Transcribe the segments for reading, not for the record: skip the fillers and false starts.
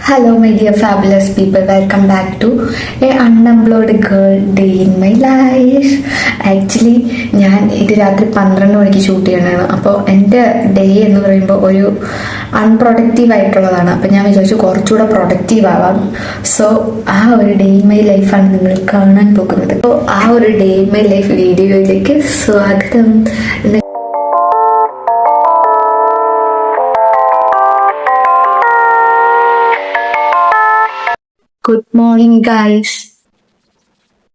Hello, my dear fabulous people. Welcome back to a unemployed girl day in my life. Actually ഞാൻ ഇത് രാത്രി 12 മണിക്ക് shoot ചെയ്യണതാണ്. അപ്പോൾ എൻ്റെ ഡേ എന്ന് പറയുമ്പോൾ ഒരു അൺപ്രൊഡക്റ്റീവ് ആയിട്ടുള്ളതാണ്. അപ്പം ഞാൻ വിചാരിച്ചു കുറച്ചുകൂടെ പ്രൊഡക്റ്റീവ് ആവാം. സോ ആ ഒരു ഡേ ഇൻ മൈ ലൈഫാണ് നിങ്ങൾ കാണാൻ പോകുന്നത്. അപ്പോൾ ആ ഒരു ഡേ ഇൻ മൈ ലൈഫ് വീഡിയോയിലേക്ക് സ്വാഗതം. Good morning guys.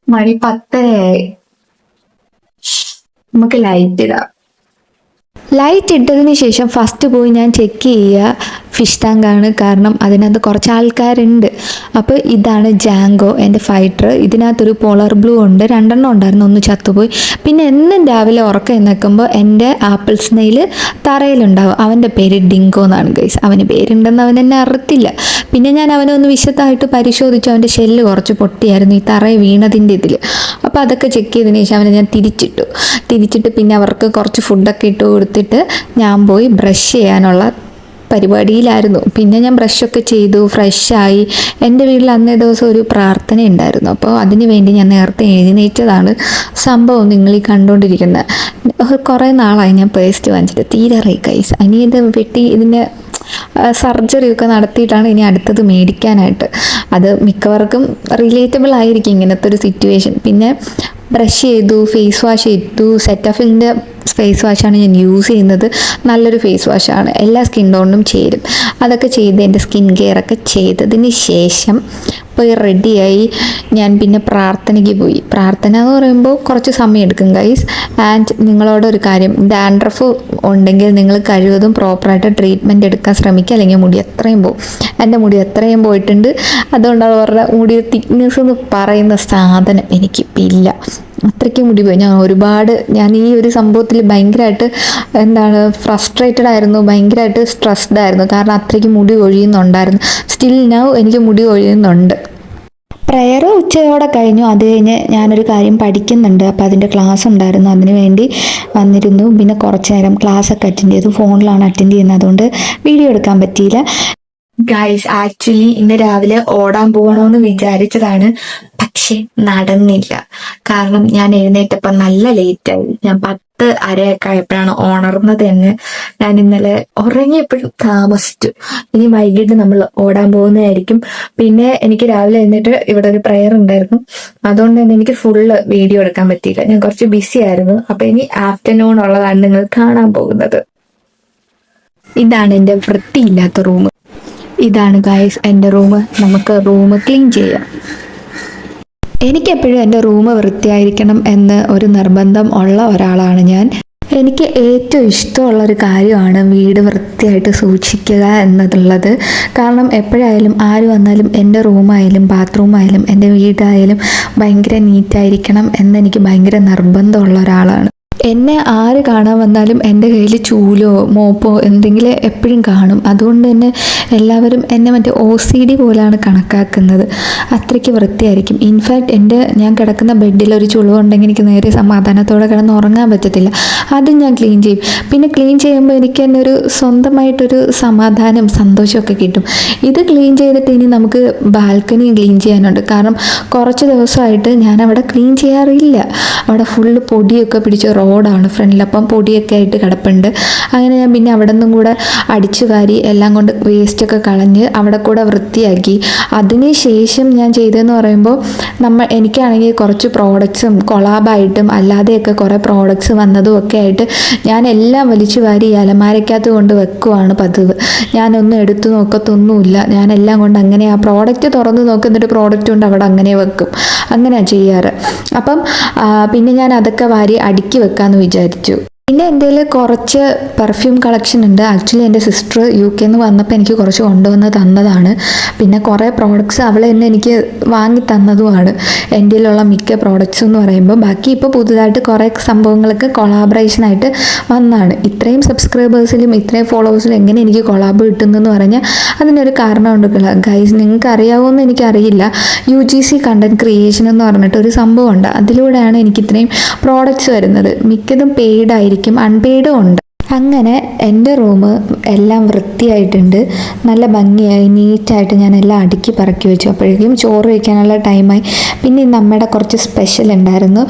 മണി 10 നമുക്ക് ലൈറ്റ് ഇടാം. ലൈറ്റ് ഇട്ടതിന് ശേഷം ഫസ്റ്റ് പോയി ഞാൻ ചെക്ക് ചെയ്യുക ഫിഷ് ടാങ്കാണ്. കാരണം അതിനകത്ത് കുറച്ച് ആൾക്കാരുണ്ട്. അപ്പോൾ ഇതാണ് ജാങ്കോ, എൻ്റെ ഫൈറ്റർ. ഇതിനകത്തൊരു പോളർ ബ്ലൂ ഉണ്ട്, 2 ഉണ്ടായിരുന്നു, ഒന്ന് ചത്തുപോയി. പിന്നെ എന്നും രാവിലെ ഉറക്കം നിൽക്കുമ്പോൾ എൻ്റെ ആപ്പിൾ സ്നെയിൽ തറയിലുണ്ടാവും. അവൻ്റെ പേര് ഡിങ്കോ എന്നാണ് ഗൈസ്. അവന് പേരുണ്ടെന്ന് അവൻ എന്നെ അറിയത്തില്ല. പിന്നെ ഞാൻ അവനെ ഒന്ന് വിശദമായിട്ട് പരിശോധിച്ചു. അവൻ്റെ ഷെല്ല് കുറച്ച് പൊട്ടിയായിരുന്നു ഈ തറയിൽ വീണതിൻ്റെ ഇതിൽ. അപ്പോൾ അതൊക്കെ ചെക്ക് ചെയ്തതിന് ശേഷം അവനെ ഞാൻ തിരിച്ചിട്ട് പിന്നെ അവർക്ക് കുറച്ച് ഫുഡൊക്കെ ഇട്ട് കൊടുത്തിട്ട് ഞാൻ പോയി ബ്രഷ് ചെയ്യാനുള്ള പരിപാടിയിലായിരുന്നു. പിന്നെ ഞാൻ ബ്രഷൊക്കെ ചെയ്തു, ഫ്രഷായി. എൻ്റെ വീട്ടിൽ അന്നേ ദിവസം ഒരു പ്രാർത്ഥന ഉണ്ടായിരുന്നു. അപ്പോൾ അതിന് വേണ്ടി ഞാൻ നേരത്തെ എഴുന്നേറ്റതാണ്. സംഭവം നിങ്ങൾ ഈ കണ്ടുകൊണ്ടിരിക്കുന്നത്. കുറേ നാളായി ഞാൻ പേസ്റ്റ് വാങ്ങിച്ചിട്ട് തീരാറായി കൈസ്. ഇനി ഇത് വെട്ടി ഇതിൻ്റെ സർജറിയൊക്കെ നടത്തിയിട്ടാണ് ഇനി അടുത്തത് മേടിക്കാനായിട്ട്. അത് മിക്കവർക്കും റിലേറ്റബിൾ ആയിരിക്കും ഇങ്ങനത്തെ ഒരു സിറ്റുവേഷൻ. പിന്നെ ബ്രഷ് ചെയ്തു, ഫേസ് വാഷ് ചെയ്തു. സെറ്റഫിലിൻ്റെ ഫേസ് വാഷാണ് ഞാൻ യൂസ് ചെയ്യുന്നത്. നല്ലൊരു ഫേസ് വാഷാണ്, എല്ലാ സ്കിൻ ടോണിനും ചേരും. അതൊക്കെ ചെയ്ത് എൻ്റെ സ്കിൻ കെയർ ഒക്കെ ചെയ്തതിന് ശേഷം പോയി റെഡിയായി ഞാൻ പിന്നെ പ്രാർത്ഥനയ്ക്ക് പോയി. പ്രാർത്ഥന എന്ന് പറയുമ്പോൾ കുറച്ച് സമയം എടുക്കും ഗൈസ്. ആൻഡ് നിങ്ങളോടൊരു കാര്യം, ഡാൻഡ്രഫ് ഉണ്ടെങ്കിൽ നിങ്ങൾ കഴിവതും പ്രോപ്പറായിട്ട് ട്രീറ്റ്മെൻറ്റ് എടുക്കാൻ ശ്രമിക്കുക, അല്ലെങ്കിൽ മുടി എത്രയും പോകും. എൻ്റെ മുടി എത്രയും പോയിട്ടുണ്ട്. അതുകൊണ്ട് അവരുടെ മുടിയുടെ തിക്നെസ് എന്ന് പറയുന്ന സാധനം എനിക്കിപ്പോൾ ഇല്ല. അത്രയ്ക്ക് മുടി പോയി. ഞാൻ ഈ ഒരു സംഭവത്തിൽ ഭയങ്കരമായിട്ട് ഫ്രസ്ട്രേറ്റഡ് ആയിരുന്നു, ഭയങ്കരമായിട്ട് സ്ട്രെസ്ഡ് ആയിരുന്നു. കാരണം അത്രയ്ക്ക് മുടി കൊഴിയുന്നുണ്ടായിരുന്നു. സ്റ്റിൽ നൗ എനിക്ക് മുടി കൊഴിയുന്നുണ്ട്. പ്രെയർ ഉച്ചയോടെ കഴിഞ്ഞു. അത് കഴിഞ്ഞ് ഞാനൊരു കാര്യം പഠിക്കുന്നുണ്ട്. അപ്പോൾ അതിൻ്റെ ക്ലാസ് ഉണ്ടായിരുന്നു, അതിന് വേണ്ടി വന്നിരുന്നു. പിന്നെ കുറച്ച് നേരം ക്ലാസ്സൊക്കെ അറ്റൻഡ് ചെയ്തു. ഫോണിലാണ് അറ്റൻഡ് ചെയ്യുന്നത്, അതുകൊണ്ട് വീഡിയോ എടുക്കാൻ പറ്റിയില്ല. ഗൈസ്, ആക്ച്വലി ഇന്ന് രാവിലെ ഓടാൻ പോകണമെന്ന് വിചാരിച്ചതാണ്, പക്ഷെ നടന്നില്ല. കാരണം ഞാൻ എഴുന്നേറ്റപ്പോൾ നല്ല ലേറ്റായി. ഞാൻ 10:30 ആയപ്പോഴാണ് ഉണർന്നത് തന്നെ. ഞാൻ ഇന്നലെ ഉറങ്ങിയപ്പോഴും താമസിച്ചു. ഇനി വൈകിട്ട് നമ്മൾ ഓടാൻ പോകുന്നതായിരിക്കും. പിന്നെ എനിക്ക് രാവിലെ എഴുന്നേറ്റ് ഇവിടെ ഒരു പ്രെയർ ഉണ്ടായിരുന്നു, അതുകൊണ്ട് തന്നെ എനിക്ക് ഫുള്ള് വീഡിയോ എടുക്കാൻ പറ്റിയില്ല. ഞാൻ കുറച്ച് ബിസി ആയിരുന്നു. അപ്പൊ ഇനി ആഫ്റ്റർനൂൺ ഉള്ളതാണ് നിങ്ങൾ കാണാൻ പോകുന്നത്. ഇതാണ് എൻ്റെ വൃത്തിയില്ലാത്ത റൂം. ഇതാണ് ഗൈസ് എൻ്റെ റൂം. നമുക്ക് റൂം ക്ലീൻ ചെയ്യാം. എനിക്കെപ്പോഴും എൻ്റെ റൂം വൃത്തിയായിരിക്കണം എന്ന് ഒരു നിർബന്ധം ഉള്ള ഒരാളാണ് ഞാൻ. എനിക്ക് ഏറ്റവും ഇഷ്ടമുള്ളൊരു കാര്യമാണ് വീട് വൃത്തിയായിട്ട് സൂക്ഷിക്കുക എന്നതുള്ളത്. കാരണം എപ്പോഴായാലും ആര് വന്നാലും എൻ്റെ റൂമായാലും ബാത്റൂമായാലും എൻ്റെ വീടായാലും ഭയങ്കര നീറ്റായിരിക്കണം എന്നെനിക്ക് ഭയങ്കര നിർബന്ധമുള്ള ഒരാളാണ്. എന്നെ ആര് കാണാൻ വന്നാലും എൻ്റെ കയ്യിൽ ചൂലോ മോപ്പോ എന്തെങ്കിലും എപ്പോഴും കാണും. അതുകൊണ്ട് തന്നെ എല്ലാവരും എന്നെ മറ്റേ OCD പോലാണ് കണക്കാക്കുന്നത്. അത്രയ്ക്ക് വൃത്തിയായിരിക്കും. ഇൻഫാക്റ്റ് ഞാൻ കിടക്കുന്ന ബെഡിൽ ഒരു ചുളിവുണ്ടെങ്കിൽ എനിക്ക് നേരെ സമാധാനത്തോടെ കിടന്ന് ഉറങ്ങാൻ പറ്റത്തില്ല. അതും ഞാൻ ക്ലീൻ ചെയ്യും. പിന്നെ ക്ലീൻ ചെയ്യുമ്പോൾ എനിക്ക് തന്നെ ഒരു സ്വന്തമായിട്ടൊരു സമാധാനം സന്തോഷമൊക്കെ കിട്ടും. ഇത് ക്ലീൻ ചെയ്തിട്ട് ഇനി നമുക്ക് ബാൽക്കണി ക്ലീൻ ചെയ്യാനുണ്ട്. കാരണം കുറച്ച് ദിവസമായിട്ട് ഞാൻ അവിടെ ക്ലീൻ ചെയ്യാറില്ല. അവിടെ ഫുള്ള് പൊടിയൊക്കെ പിടിച്ച് റോഡാണ് ഫ്രണ്ടിൽ, അപ്പം പൊടിയൊക്കെ ആയിട്ട് കിടപ്പുണ്ട്. അങ്ങനെ ഞാൻ പിന്നെ അവിടെ നിന്നും കൂടെ അടിച്ചു വാരി എല്ലാം കൊണ്ട് വേസ്റ്റൊക്കെ കളഞ്ഞ് അവിടെ കൂടെ വൃത്തിയാക്കി. അതിന് ശേഷം ഞാൻ ചെയ്തതെന്ന് പറയുമ്പോൾ എനിക്കാണെങ്കിൽ കുറച്ച് പ്രോഡക്ട്സും കൊളാബായിട്ടും അല്ലാതെയൊക്കെ കുറേ പ്രോഡക്ട്സ് വന്നതും ഒക്കെ ആയിട്ട് ഞാൻ എല്ലാം വലിച്ചു വാരി അലമാരയ്ക്കകത്ത് കൊണ്ട് വെക്കുവാണ് പതിവ്. ഞാനൊന്നും എടുത്തു നോക്കത്തൊന്നുമില്ല. ഞാനെല്ലാം കൊണ്ട് അങ്ങനെ ആ പ്രോഡക്റ്റ് തുറന്ന് നോക്കുന്നൊരു പ്രോഡക്റ്റ് കൊണ്ട് അവിടെ അങ്ങനെ വെക്കും. അങ്ങനെയാണ് ചെയ്യാറ്. അപ്പം പിന്നെ ഞാൻ അതൊക്കെ വാരി അടുക്കി വെക്കാമെന്ന് വിചാരിച്ചു. പിന്നെ എൻ്റെ കയ്യിൽ കുറച്ച് പെർഫ്യൂം കളക്ഷൻ ഉണ്ട്. ആക്ച്വലി എൻ്റെ സിസ്റ്റർ UK നിന്ന് വന്നപ്പോൾ എനിക്ക് കുറച്ച് കൊണ്ടുവന്ന് തന്നതാണ്. പിന്നെ കുറേ പ്രോഡക്ട്സ് അവൾ തന്നെ എനിക്ക് വാങ്ങി തന്നതുമാണ്. എൻ്റെ കയ്യിലുള്ള മിക്ക പ്രോഡക്ട്സ് എന്ന് പറയുമ്പോൾ ബാക്കി ഇപ്പോൾ പുതുതായിട്ട് കുറേ സംഭവങ്ങൾക്ക് കൊളാബറേഷനായിട്ട് വന്നതാണ്. ഇത്രയും സബ്സ്ക്രൈബേഴ്സിലും ഇത്രയും ഫോളോവേഴ്സിലും എങ്ങനെ എനിക്ക് കൊളാബ് കിട്ടുന്നതെന്ന് പറഞ്ഞാൽ അതിനൊരു കാരണമുണ്ട് ഗൈസ്. നിങ്ങൾക്ക് അറിയാവുമെന്ന് എനിക്കറിയില്ല. UGC കണ്ടന്റ് ക്രിയേഷൻ എന്ന് പറഞ്ഞിട്ട് ഒരു സംഭവമുണ്ട്. അതിലൂടെയാണ് എനിക്ക് ഇത്രയും പ്രോഡക്ട്സ് വരുന്നത്. മിക്കതും പെയ്ഡായിരിക്കും, അൺപെയ്ഡും ഉണ്ട്. അങ്ങനെ എൻ്റെ റൂം എല്ലാം വൃത്തിയായിട്ടുണ്ട്, നല്ല ഭംഗിയായി നീറ്റായിട്ട് ഞാൻ എല്ലാം അടുക്കി പറക്കി വെച്ചു. അപ്പോഴേക്കും ചോറ് വയ്ക്കാനുള്ള ടൈമായി. പിന്നെ ഇന്ന് അമ്മയുടെ കുറച്ച് സ്പെഷ്യൽ ഉണ്ടായിരുന്നു,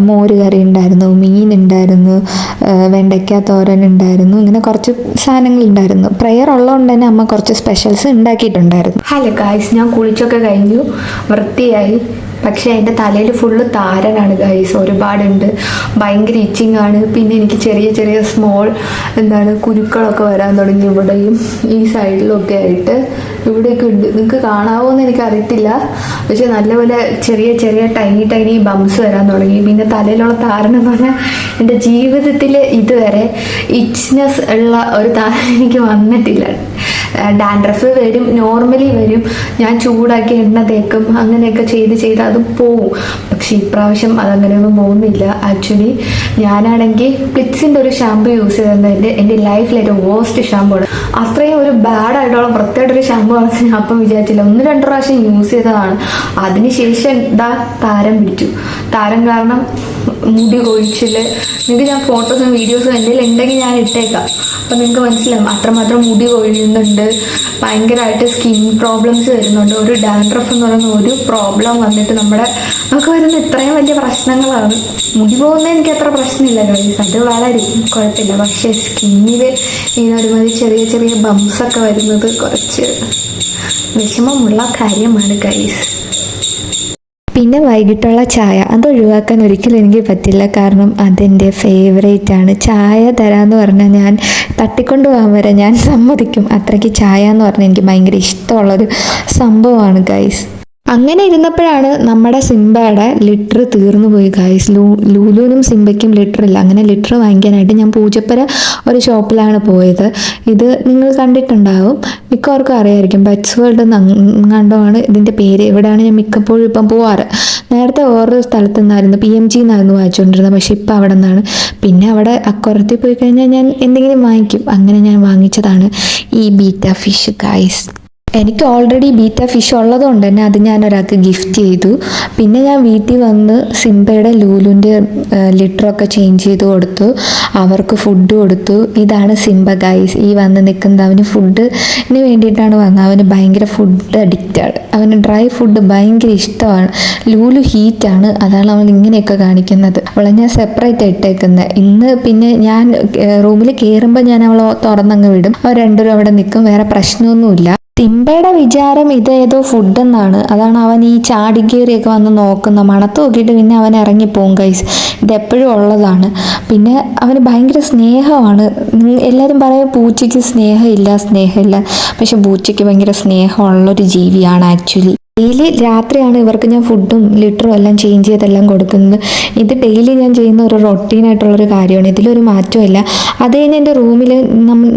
മോര് കറി ഉണ്ടായിരുന്നു, മീൻ ഉണ്ടായിരുന്നു, വെണ്ടയ്ക്ക തോരൻ ഉണ്ടായിരുന്നു, ഇങ്ങനെ കുറച്ച് സാധനങ്ങൾ ഉണ്ടായിരുന്നു. പ്രെയർ ഉള്ളതുകൊണ്ട് തന്നെ അമ്മ കുറച്ച് സ്പെഷ്യൽസ് ഉണ്ടാക്കിയിട്ടുണ്ടായിരുന്നു. ഹലോ ഗായ്സ്, ഞാൻ കുളിച്ചൊക്കെ കഴിഞ്ഞു, വൃത്തിയായി. പക്ഷേ എൻ്റെ തലയിൽ ഫുള്ള് താരനാണ് ഗൈസ്, ഒരുപാടുണ്ട്, ഭയങ്കര ഇച്ചിങ് ആണ്. പിന്നെ എനിക്ക് ചെറിയ ചെറിയ സ്മോൾ കുരുക്കളൊക്കെ വരാൻ തുടങ്ങി, ഇവിടെയും ഈ സൈഡിലൊക്കെ ആയിട്ട് ഇവിടെയൊക്കെ ഉണ്ട്. നിങ്ങൾക്ക് കാണാവോ എന്ന് എനിക്കറിയത്തില്ല, പക്ഷെ നല്ലപോലെ ചെറിയ ചെറിയ ടൈനി ബംസ് വരാൻ തുടങ്ങി. പിന്നെ തലയിലുള്ള താരൻ എന്ന് പറഞ്ഞാൽ എൻ്റെ ജീവിതത്തിൽ ഇതുവരെ ഇച്ച്നെസ് ഉള്ള ഒരു താരൻ എനിക്ക് വന്നിട്ടില്ല. ഡാൻഡ്രഫ് വരും, നോർമലി വരും, ഞാൻ ചൂടാക്കി എണ്ണ തേക്കും, അങ്ങനെയൊക്കെ ചെയ്ത് അത് പോവും. പക്ഷെ ഇപ്രാവശ്യം അതങ്ങനെയൊന്നും പോകുന്നില്ല. ആക്ച്വലി ഞാനാണെങ്കിൽ പ്ലിറ്റ്സിൻ്റെ ഒരു ഷാമ്പു യൂസ് ചെയ്തത് എൻ്റെ ലൈഫിൽ ഒരു വേസ്റ്റ് ഷാമ്പു ആണ്. അത്രയും ഒരു ബാഡായിട്ടുള്ള വൃത്തിയായിട്ടൊരു ഷാമ്പു ആണെന്ന് ഞാൻ അപ്പം വിചാരിച്ചില്ല. 1-2 പ്രാവശ്യം യൂസ് ചെയ്തതാണ്. അതിനുശേഷം താരം പിടിച്ചു. താരം കാരണം മുടി കൊഴിച്ചിൽ, നിങ്ങൾക്ക് ഞാൻ ഫോട്ടോസും വീഡിയോസും എന്തെങ്കിലും ഉണ്ടെങ്കിൽ ഞാൻ ഇട്ടേക്കാം, അപ്പം നിങ്ങൾക്ക് മനസ്സിലാവും അത്രമാത്രം മുടി കൊഴിയുന്നുണ്ട്, ഭയങ്കരമായിട്ട് സ്കിൻ പ്രോബ്ലംസ് വരുന്നുണ്ട്. ഒരു ഡാൻഡ്രഫ് എന്ന് പറയുന്ന ഒരു പ്രോബ്ലം വന്നിട്ട് നമുക്ക് വരുന്ന ഇത്രയും വലിയ പ്രശ്നങ്ങളാണ്. മുടി പോകുന്നത് എനിക്ക് അത്ര പ്രശ്നമില്ല ഗൈസ്, അത് വളരെ കുഴപ്പമില്ല. പക്ഷേ സ്കിന്നിൽ ഇങ്ങനെ ഒരുമാതിരി ചെറിയ ചെറിയ ബംസൊക്കെ വരുന്നത് കുറച്ച് വിഷമമുള്ള കാര്യമാണ് ഗൈസ്. പിന്നെ വൈകിട്ടുള്ള ചായ അത് ഒഴിവാക്കാൻ ഒരിക്കലും എനിക്ക് പറ്റില്ല, കാരണം അതെൻ്റെ ഫേവറേറ്റ് ആണ്. ചായ തരാമെന്ന് പറഞ്ഞാൽ ഞാൻ തട്ടിക്കൊണ്ട് പോകാൻ വരെ ഞാൻ സമ്മതിക്കും. അത്രയ്ക്ക് ചായ എന്ന് പറഞ്ഞാൽ എനിക്ക് ഭയങ്കര ഇഷ്ടമുള്ളൊരു സംഭവമാണ് ഗൈസ്. അങ്ങനെ ഇരുന്നപ്പോഴാണ് നമ്മുടെ സിംബയുടെ ലിറ്റർ തീർന്നു പോയി ഗൈസ്. ലൂലുവിനും സിംബയ്ക്കും ലിറ്റർ ഇല്ല. അങ്ങനെ ലിറ്റർ വാങ്ങിക്കാനായിട്ട് ഞാൻ പൂജപ്പുര ഒരു ഷോപ്പിലാണ് പോയത്. ഇത് നിങ്ങൾ കണ്ടിട്ടുണ്ടാവും, മിക്കവർക്കും അറിയായിരിക്കും. പെറ്റ്സ് വേൾഡ് കണ്ടോമാണ് ഇതിൻ്റെ പേര്. ഇവിടെയാണ് ഞാൻ മിക്കപ്പോഴും ഇപ്പം പോവാറ്. നേരത്തെ വേറൊരു സ്ഥലത്തു നിന്നായിരുന്നു, PMG എന്നായിരുന്നു വാങ്ങിച്ചുകൊണ്ടിരുന്നത്, പക്ഷെ ഇപ്പം അവിടെ നിന്നാണ്. പിന്നെ അവിടെ അക്കുറത്തിൽ പോയി കഴിഞ്ഞാൽ ഞാൻ എന്തെങ്കിലും വാങ്ങിക്കും. അങ്ങനെ ഞാൻ വാങ്ങിച്ചതാണ് ഈ ബീറ്റ ഫിഷ് ഗൈസ്. എനിക്ക് ഓൾറെഡി ബീറ്റ ഫിഷ് ഉള്ളതുകൊണ്ട് തന്നെ അത് ഞാൻ ഒരാൾക്ക് ഗിഫ്റ്റ് ചെയ്തു. പിന്നെ ഞാൻ വീട്ടിൽ വന്ന് സിംബയുടെ ലൂലുവിൻ്റെ ലിറ്ററൊക്കെ ചേഞ്ച് ചെയ്ത് കൊടുത്തു, അവർക്ക് ഫുഡ് കൊടുത്തു. ഇതാണ് സിംബ ഗൈസ്, ഈ വന്ന് നിൽക്കുന്നത്. അവന് ഫുഡിന് വേണ്ടിയിട്ടാണ് വന്നത്. അവന് ഭയങ്കര ഫുഡ് അഡിക്റ്റാണ്, അവന് ഡ്രൈ ഫുഡ് ഭയങ്കര ഇഷ്ടമാണ്. ലൂലു ഹീറ്റാണ്, അതാണ് അവൻ ഇങ്ങനെയൊക്കെ കാണിക്കുന്നത്. അവളെ ഞാൻ സെപ്പറേറ്റ് ഇട്ടേക്കുന്നത്. ഇന്ന് പിന്നെ ഞാൻ റൂമിൽ കയറുമ്പോൾ ഞാൻ അവളെ തുറന്നങ്ങ് വിടും, അവർ രണ്ടുപേരും അവിടെ നിൽക്കും, വേറെ പ്രശ്നമൊന്നുമില്ല. സിംബയുടെ വിചാരം ഇതേതോ ഫുഡെന്നാണ്. അതാണ് അവൻ ഈ ചാടിക്കേറിയൊക്കെ വന്ന് നോക്കുന്ന, മണത്ത് നോക്കിയിട്ട് പിന്നെ അവൻ ഇറങ്ങിപ്പോവും ഗൈസ്. ഇതെപ്പോഴും ഉള്ളതാണ്. പിന്നെ അവന് ഭയങ്കര സ്നേഹമാണ്. എല്ലാവരും പറയും പൂച്ചയ്ക്ക് സ്നേഹമില്ല, പക്ഷെ പൂച്ചയ്ക്ക് ഭയങ്കര സ്നേഹമുള്ളൊരു ജീവിയാണ് ആക്ച്വലി. ഡെയിലി രാത്രിയാണ് ഇവർക്ക് ഞാൻ ഫുഡും ലിറ്ററും എല്ലാം ചേഞ്ച് ചെയ്തെല്ലാം കൊടുക്കുന്നത്. ഇത് ഡെയിലി ഞാൻ ചെയ്യുന്ന ഒരു റൊട്ടീനായിട്ടുള്ളൊരു കാര്യമാണ്, ഇതിലൊരു മാറ്റമില്ല. അത് കഴിഞ്ഞ് എൻ്റെ റൂമിൽ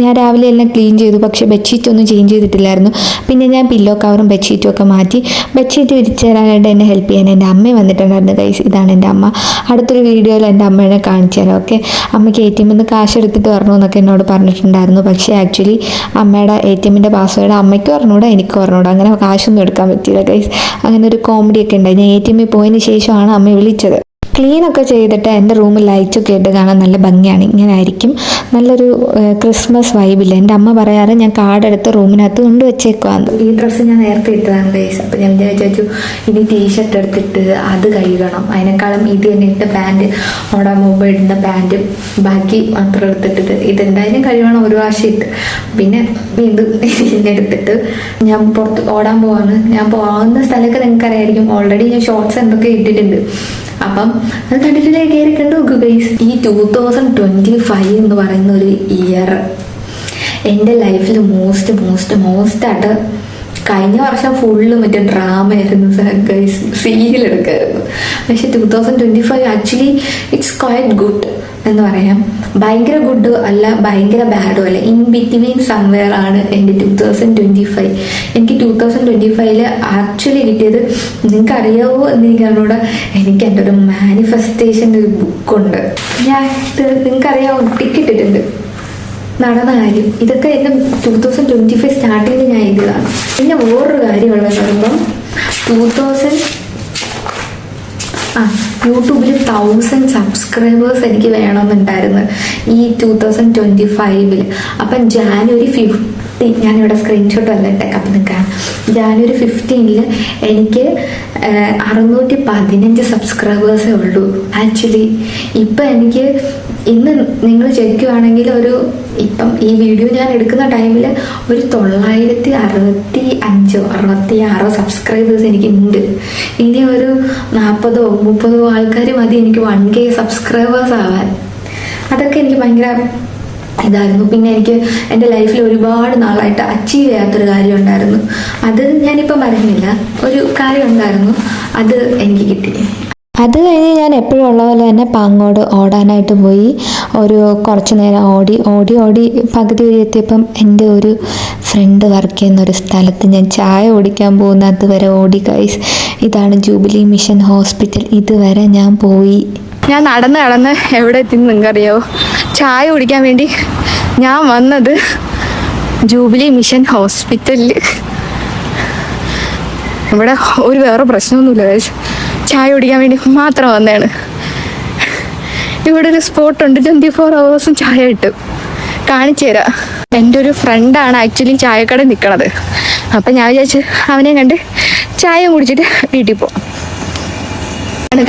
ഞാൻ രാവിലെ എല്ലാം ക്ലീൻ ചെയ്തു, പക്ഷേ ബെഡ്ഷീറ്റ് ഒന്നും ചേഞ്ച് ചെയ്തിട്ടില്ലായിരുന്നു. പിന്നെ ഞാൻ പില്ലോ കവറും ബെഡ്ഷീറ്റും ഒക്കെ മാറ്റി. ബെഡ്ഷീറ്റ് വിരിച്ചു തരാനായിട്ട് എന്നെ ഹെൽപ്പ് ചെയ്യാൻ എൻ്റെ അമ്മ വന്നിട്ടുണ്ടായിരുന്നു ഗൈസ്. ഇതാണ് എൻ്റെ അമ്മ. അടുത്തൊരു വീഡിയോയിൽ എൻ്റെ അമ്മേനെ കാണിച്ചു തരാം. ഓക്കെ, അമ്മയ്ക്ക് ATM നിന്ന് കാശ് എടുത്തിട്ട് വരണോ എന്നൊക്കെ എന്നോട് പറഞ്ഞിട്ടുണ്ടായിരുന്നു. പക്ഷേ ആക്ച്വലി അമ്മയുടെ ATMൻ്റെ പാസ്വേഡ് അമ്മയ്ക്ക് പറഞ്ഞൂടാ, എനിക്ക് പറഞ്ഞൂടാ. അങ്ങനെ കാശൊന്നും എടുക്കാൻ പറ്റിയില്ല ഗൈസ്. അങ്ങനെ ഒരു കോമഡി ഒക്കെ ഉണ്ടായി. ഞാൻ ATM പോയതിന് ശേഷമാണ് അമ്മ വിളിച്ചത്. ക്ലീനൊക്കെ ചെയ്തിട്ട് എൻ്റെ റൂമിൽ ലൈറ്റൊക്കെ ഇട്ട് കാണാൻ നല്ല ഭംഗിയാണ്. ഇങ്ങനെ ആയിരിക്കും, നല്ലൊരു ക്രിസ്മസ് വൈബില്ല. എൻ്റെ അമ്മ പറയാറ് ഞാൻ കാർഡെടുത്ത് റൂമിനകത്ത് കൊണ്ട് വെച്ചേക്കുവാന്ന്. ഈ ഡ്രസ്സ് ഞാൻ നേരത്തെ ഇട്ടതാണ് ഗൈസ്. അപ്പം ഞാൻ വിചാരിച്ചു ഇനി ടീഷർട്ട് എടുത്തിട്ട് അത് കഴുകണം. അതിനേക്കാളും ഇത് തന്നെ ഇട്ട് പാൻറ്റ്, അവിടെ മുമ്പ് ഇടുന്ന പാൻറ്റും ബാക്കി മാത്രം എടുത്തിട്ട് ഇതെന്തായാലും കഴുകണം ഒരു പ്രാവശ്യം ഇട്ട്. പിന്നെ വീണ്ടും എടുത്തിട്ട് ഞാൻ പുറത്ത് ഓടാൻ പോവാണ്. ഞാൻ പോകുന്ന സ്ഥലമൊക്കെ നിങ്ങൾക്ക് അറിയായിരിക്കും. ഓൾറെഡി ഞാൻ ഷോർട്സ് എന്തൊക്കെ ഇട്ടിട്ടുണ്ട്. അപ്പം അത് കണ്ടിട്ടില്ലേ, കയറി കണ്ടു നോക്കൂ ഗൈസ്. ഈ 2025 എന്ന് പറയുന്ന ഒരു ഇയർ എൻ്റെ ലൈഫിൽ മോസ്റ്റായിട്ട്, കഴിഞ്ഞ വർഷം ഫുള്ള് മറ്റേ ഡ്രാമ ആയിരുന്നു ഗൈസ്, സീരിയൽ എടുക്കായിരുന്നു. പക്ഷെ 2025 ആക്ച്വലി ഇറ്റ്സ് ക്വയറ്റ് ഗുഡ് എന്ന് പറയാം. ഭയങ്കര ഗുഡ് അല്ല, ഭയങ്കര ബാഡും അല്ല, ഇൻ ബിറ്റ്വീൻ സംവെയർ ആണ് എൻ്റെ 2025. എനിക്ക് 2025 ആക്ച്വലി കിട്ടിയത് നിങ്ങൾക്ക് അറിയാവോ എന്ന് എനിക്കറിഞ്ഞൂട. എനിക്ക് എൻ്റെ ഒരു മാനിഫെസ്റ്റേഷൻ്റെ ഒരു ബുക്കുണ്ട്. ഞാൻ നിങ്ങൾക്കറിയാവോ, ടിക്കറ്റ് ഇട്ടിട്ടുണ്ട്, നടന്ന കാര്യം. ഇതൊക്കെ എൻ്റെ 2025 സ്റ്റാർട്ടിങ്ങിൽ ഞാൻ എഴുതിയതാണ്. പിന്നെ വേറൊരു കാര്യമുള്ളതെന്ന് പറയുമ്പം യൂട്യൂബിൽ 1000 സബ്സ്ക്രൈബേഴ്സ് എനിക്ക് വേണമെന്നുണ്ടായിരുന്നു ഈ 2025. അപ്പം ജാനുവരി 15, ഞാനിവിടെ സ്ക്രീൻഷോട്ട് വന്നിട്ടേക്കാം, അപ്പം നിങ്ങൾക്ക് ജാനുവരി 15 എനിക്ക് 615 സബ്സ്ക്രൈബേഴ്സേ ഉള്ളൂ ആക്ച്വലി. ഇപ്പം എനിക്ക് ഇന്ന് നിങ്ങൾ ചെക്ക് ചെയ്യുവാണെങ്കിൽ ഇപ്പം ഈ വീഡിയോ ഞാൻ എടുക്കുന്ന ടൈമിൽ ഒരു 965-66 സബ്സ്ക്രൈബേഴ്സ് എനിക്കുണ്ട്. ഇനി ഒരു 40-30 ആൾക്കാർ മതി എനിക്ക് 1K സബ്സ്ക്രൈബേഴ്സ് ആവാൻ. അതൊക്കെ എനിക്ക് ഭയങ്കര ഇതായിരുന്നു. പിന്നെ എനിക്ക് എൻ്റെ ലൈഫിൽ ഒരുപാട് നാളായിട്ട് അച്ചീവ് ചെയ്യാത്തൊരു കാര്യം ഉണ്ടായിരുന്നു. അത് ഞാനിപ്പം പറയുന്നില്ല, ഒരു കാര്യം ഉണ്ടായിരുന്നു, അത് എനിക്ക് കിട്ടി. അത് കഴിഞ്ഞ് ഞാൻ എപ്പോഴും ഉള്ള പോലെ തന്നെ പാങ്ങോട് ഓടാനായിട്ട് പോയി. കുറച്ച് നേരം ഓടി പകുതി വഴി എത്തിയപ്പം എൻ്റെ ഒരു ഫ്രണ്ട് വർക്ക് ചെയ്യുന്ന ഒരു സ്ഥലത്ത് ഞാൻ ചായ ഓടിക്കാൻ പോകുന്ന അതുവരെ ഓടി ഗൈസ്. ഇതാണ് ജൂബിലി മിഷൻ ഹോസ്പിറ്റൽ. ഇതുവരെ ഞാൻ പോയി. ഞാൻ നടന്ന് എവിടെ എത്തി നിങ്ങൾക്കറിയാവോ? ചായ കുടിക്കാൻ വേണ്ടി ഞാൻ വന്നത് ജൂബിലി മിഷൻ ഹോസ്പിറ്റലിൽ. ഇവിടെ ഒരു വേറെ പ്രശ്നമൊന്നുമില്ല ഗൈസ്, ചായ കുടിക്കാൻ വേണ്ടി മാത്രം വന്നതാണ്. ഇവിടെ ഒരു സ്പോട്ടുണ്ട്, 24 hours ചായ കിട്ടും. കാണിച്ചു തരാം. എൻ്റെ ഒരു ഫ്രണ്ടാണ് ആക്ച്വലി ചായക്കട നിൽക്കണത്. അപ്പം ഞാൻ വിചാരിച്ചു അവനെ കണ്ട് ചായ കുടിച്ചിട്ട് വീട്ടിൽ പോകാം.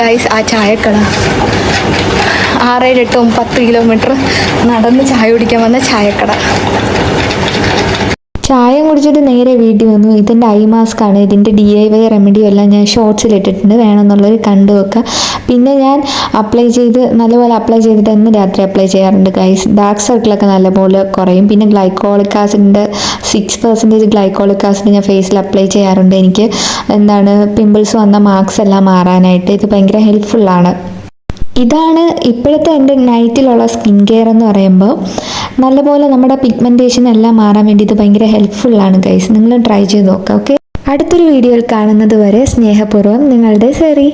ഗൈസ് ആ ചായക്കട 6, 8, 10 കിലോമീറ്റർ നടന്ന് ചായ കുടിക്കാൻ വന്ന ചായക്കട. ചായ കുടിച്ചിട്ട് നേരെ വീട്ടിൽ വന്നു. ഇതിൻ്റെ ഐ മാസ്ക് ആണ്. ഇതിൻ്റെ DIY റെമഡിയും എല്ലാം ഞാൻ ഷോർട്സിൽ ഇട്ടിട്ടുണ്ട്, വേണമെന്നുള്ളവർ കണ്ടു വെക്കുക. പിന്നെ ഞാൻ നല്ലപോലെ അപ്ലൈ ചെയ്തിട്ട് എന്ന് രാത്രി അപ്ലൈ ചെയ്യാറുണ്ട് ഗൈസ്. ഡാർക്ക് സർക്കിളൊക്കെ നല്ലപോലെ കുറയും. പിന്നെ ഗ്ലൈക്കോളിക് ആസിഡിൻ്റെ 6% ഗ്ലൈക്കോളിക് ആസിഡ് ഞാൻ ഫേസിൽ അപ്ലൈ ചെയ്യാറുണ്ട്. എനിക്ക് പിമ്പിൾസ് വന്ന മാർക്സ് എല്ലാം മാറാനായിട്ട് ഇത് ഭയങ്കര ഹെൽപ്ഫുള്ളാണ്. ഇതാണ് ഇപ്പോഴത്തെ എൻ്റെ നൈറ്റിലുള്ള സ്കിൻ കെയർ എന്ന് പറയുമ്പോൾ. നല്ലപോലെ നമ്മുടെ പിഗ്മെൻറ്റേഷൻ എല്ലാം മാറാൻ വേണ്ടി ഇത് ഭയങ്കര ഹെൽപ്ഫുള്ളാണ് ഗൈസ്. നിങ്ങൾ ട്രൈ ചെയ്ത് നോക്കുക. ഓക്കെ, അടുത്തൊരു വീഡിയോയിൽ കാണുന്നത് വരെ സ്നേഹപൂർവ്വം നിങ്ങളുടെ സെറി.